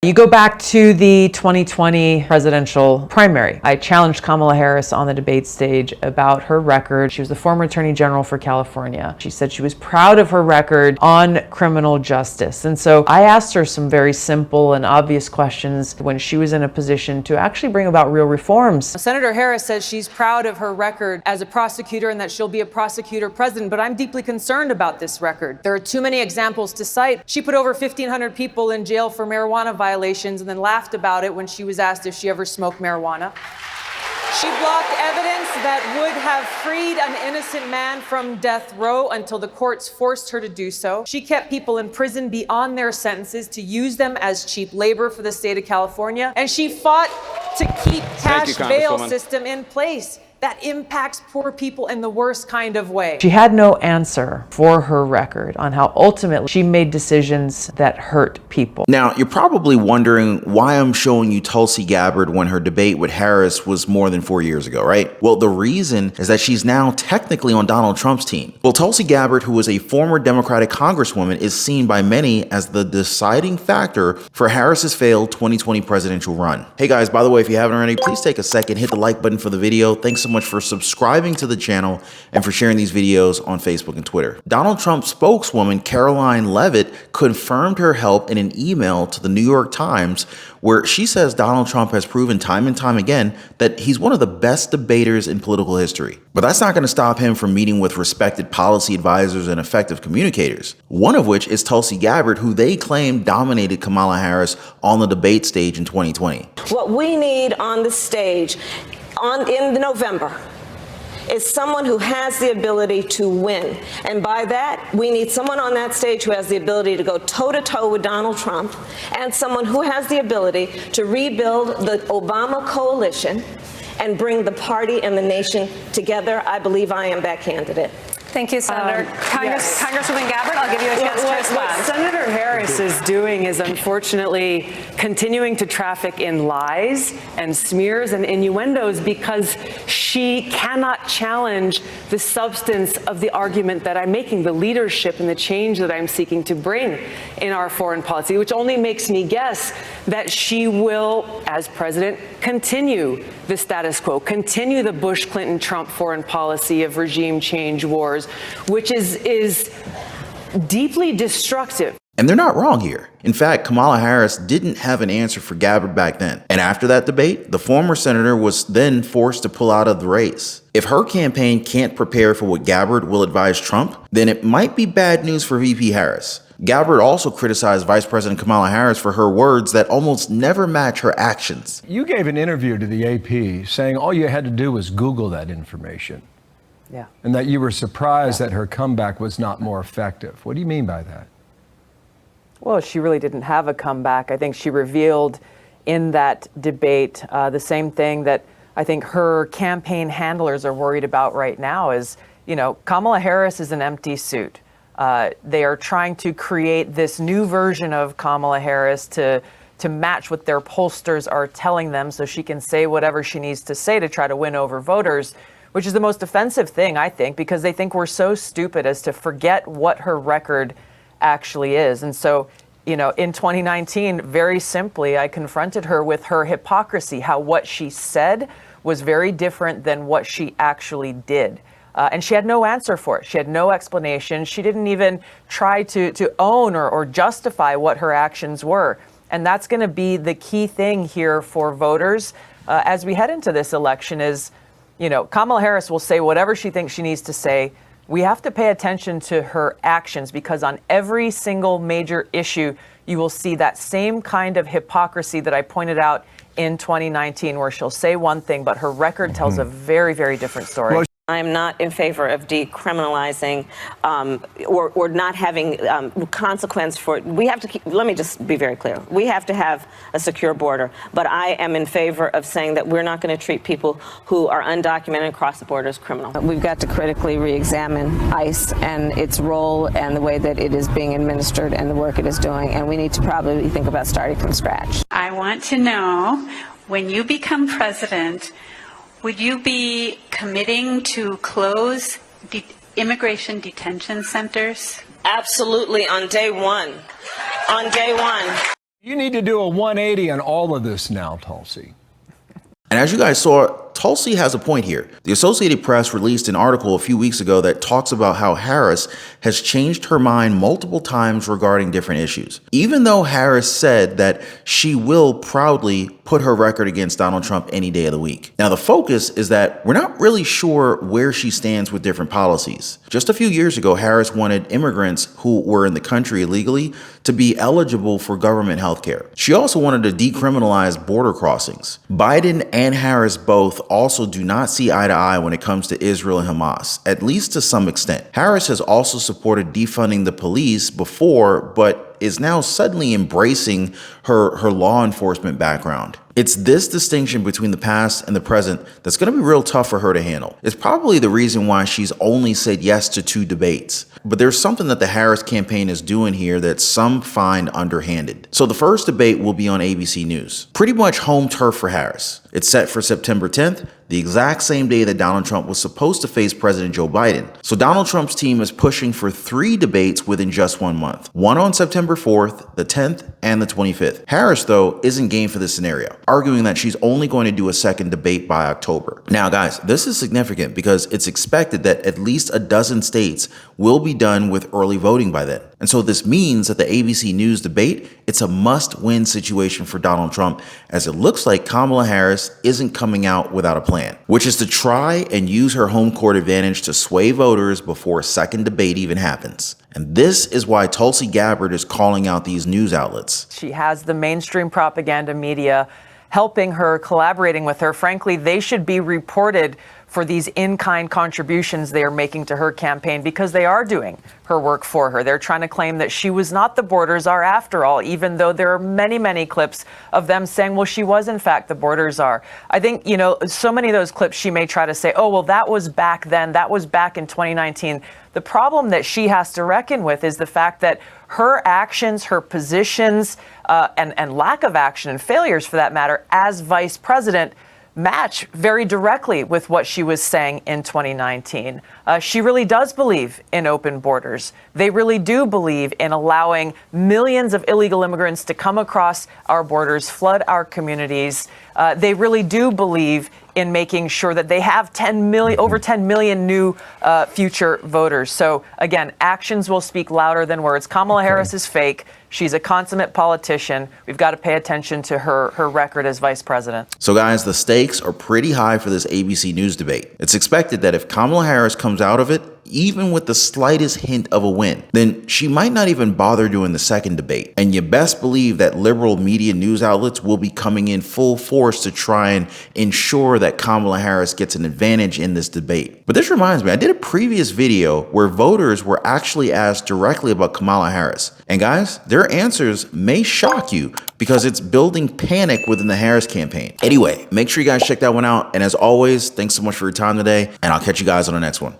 You go back to the 2020 presidential primary. I challenged Kamala Harris on the debate stage about her record. She was the former Attorney General for California. She said she was proud of her record on criminal justice. And so I asked her some very simple and obvious questions when she was in a position to actually bring about real reforms. Senator Harris says she's proud of her record as a prosecutor and that she'll be a prosecutor president, but I'm deeply concerned about this record. There are too many examples to cite. She put over 1,500 people in jail for marijuana violations and then laughed about it when she was asked if she ever smoked marijuana. She blocked evidence that would have freed an innocent man from death row until the courts forced her to do so. She kept people in prison beyond their sentences to use them as cheap labor for the state of California. And she fought to keep cash bail system in place. That impacts poor people in the worst kind of way. She had no answer for her record on how ultimately she made decisions that hurt people. Now, you're probably wondering why I'm showing you Tulsi Gabbard when her debate with Harris was more than 4 years ago, right? Well, the reason is that she's now technically on Donald Trump's team. Well, Tulsi Gabbard, who was a former Democratic Congresswoman, is seen by many as the deciding factor for Harris's failed 2020 presidential run. Hey guys, by the way, if you haven't already, please take a second, hit the like button for the video. Thanks so much for subscribing to the channel and for sharing these videos on Facebook and Twitter. Donald Trump's spokeswoman, Caroline Leavitt, confirmed her help in an email to the New York Times where she says Donald Trump has proven time and time again that he's one of the best debaters in political history. But that's not going to stop him from meeting with respected policy advisors and effective communicators, one of which is Tulsi Gabbard, who they claim dominated Kamala Harris on the debate stage in 2020. What we need on the stage in November is someone who has the ability to win. And by that, we need someone on that stage who has the ability to go toe-to-toe with Donald Trump and someone who has the ability to rebuild the Obama coalition and bring the party and the nation together. I believe I am that candidate. Thank you, Senator. Congresswoman Gabbard, I'll give you a chance to respond. What Senator Harris is doing is unfortunately continuing to traffic in lies and smears and innuendos because she cannot challenge the substance of the argument that I'm making, the leadership and the change that I'm seeking to bring in our foreign policy, which only makes me guess that she will, as president, continue the status quo, continue the Bush, Clinton, Trump foreign policy of regime change wars, which is deeply destructive. And they're not wrong here. In fact, Kamala Harris didn't have an answer for Gabbard back then. And after that debate, the former senator was then forced to pull out of the race. If her campaign can't prepare for what Gabbard will advise Trump, then it might be bad news for VP Harris. Gabbard also criticized Vice President Kamala Harris for her words that almost never match her actions. You gave an interview to the AP saying all you had to do was Google that information. Yeah. And that you were surprised that her comeback was not more effective. What do you mean by that? Well, she really didn't have a comeback. I think she revealed in that debate the same thing that I think her campaign handlers are worried about right now is, you know, Kamala Harris is an empty suit. They are trying to create this new version of Kamala Harris to match what their pollsters are telling them so she can say whatever she needs to say to try to win over voters, which is the most offensive thing, I think, because they think we're so stupid as to forget what her record actually is. And so, you know, in 2019, very simply, I confronted her with her hypocrisy, how what she said was very different than what she actually did. And she had no answer for it. She had no explanation. She didn't even try to own or justify what her actions were. And that's going to be the key thing here for voters as we head into this election is, you know, Kamala Harris will say whatever she thinks she needs to say. We have to pay attention to her actions because on every single major issue, you will see that same kind of hypocrisy that I pointed out in 2019, where she'll say one thing, but her record tells a very, very different story. Well, I'm not in favor of decriminalizing or not having consequence for it. We have to keep, let me just be very clear. We have to have a secure border, but I am in favor of saying that we're not going to treat people who are undocumented across the border as criminal. We've got to critically re-examine ICE and its role and the way that it is being administered and the work it is doing, and we need to probably think about starting from scratch. I want to know, when you become president, would you be committing to close immigration detention centers? Absolutely, on day one. On day one. You need to do a 180 on all of this now, Tulsi. And as you guys saw, Tulsi has a point here. The Associated Press released an article a few weeks ago that talks about how Harris has changed her mind multiple times regarding different issues. Even though Harris said that she will proudly put her record against Donald Trump any day of the week. Now, the focus is that we're not really sure where she stands with different policies. Just a few years ago, Harris wanted immigrants who were in the country illegally to be eligible for government health care. She also wanted to decriminalize border crossings. Biden and Harris both also do not see eye to eye when it comes to Israel and Hamas, at least to some extent. Harris has also supported defunding the police before, but is now suddenly embracing her law enforcement background. It's this distinction between the past and the present that's going to be real tough for her to handle. It's probably the reason why she's only said yes to 2 debates. But there's something that the Harris campaign is doing here that some find underhanded. So the first debate will be on ABC News. Pretty much home turf for Harris. It's set for September 10th, the exact same day that Donald Trump was supposed to face President Joe Biden. So Donald Trump's team is pushing for 3 debates within just 1 month. One on September 4th, the 10th, and the 25th. Harris, though, isn't game for this scenario, arguing that she's only going to do a second debate by October. Now, guys, this is significant because it's expected that at least a dozen states will be done with early voting by then. And so this means that the ABC News debate, it's a must-win situation for Donald Trump, as it looks like Kamala Harris isn't coming out without a plan, which is to try and use her home court advantage to sway voters before a second debate even happens. And this is why Tulsi Gabbard is calling out these news outlets. She has the mainstream propaganda media helping her, collaborating with her. Frankly, they should be reported for these in-kind contributions they are making to her campaign, because they are doing her work for her. They're trying to claim that she was not the border czar after all, even though there are many, many clips of them saying, well, she was in fact the border czar. I think, you know, so many of those clips she may try to say, oh, well, that was back then, that was back in 2019. The problem that she has to reckon with is the fact that her actions, her positions, and lack of action and failures for that matter as vice president match very directly with what she was saying in 2019. She really does believe in open borders. They really do believe in allowing millions of illegal immigrants to come across our borders, flood our communities. They really do believe in making sure that they have over 10 million new future voters. So again, actions will speak louder than words. Kamala Harris is fake. She's a consummate politician. We've got to pay attention to her record as vice president. So guys, the stakes are pretty high for this ABC News debate. It's expected that if Kamala Harris comes out of it, even with the slightest hint of a win, then she might not even bother doing the second debate. And you best believe that liberal media news outlets will be coming in full force to try and ensure that Kamala Harris gets an advantage in this debate. But this reminds me, I did a previous video where voters were actually asked directly about Kamala Harris. And guys, their answers may shock you because it's building panic within the Harris campaign. Anyway, make sure you guys check that one out. And as always, thanks so much for your time today, and I'll catch you guys on the next one.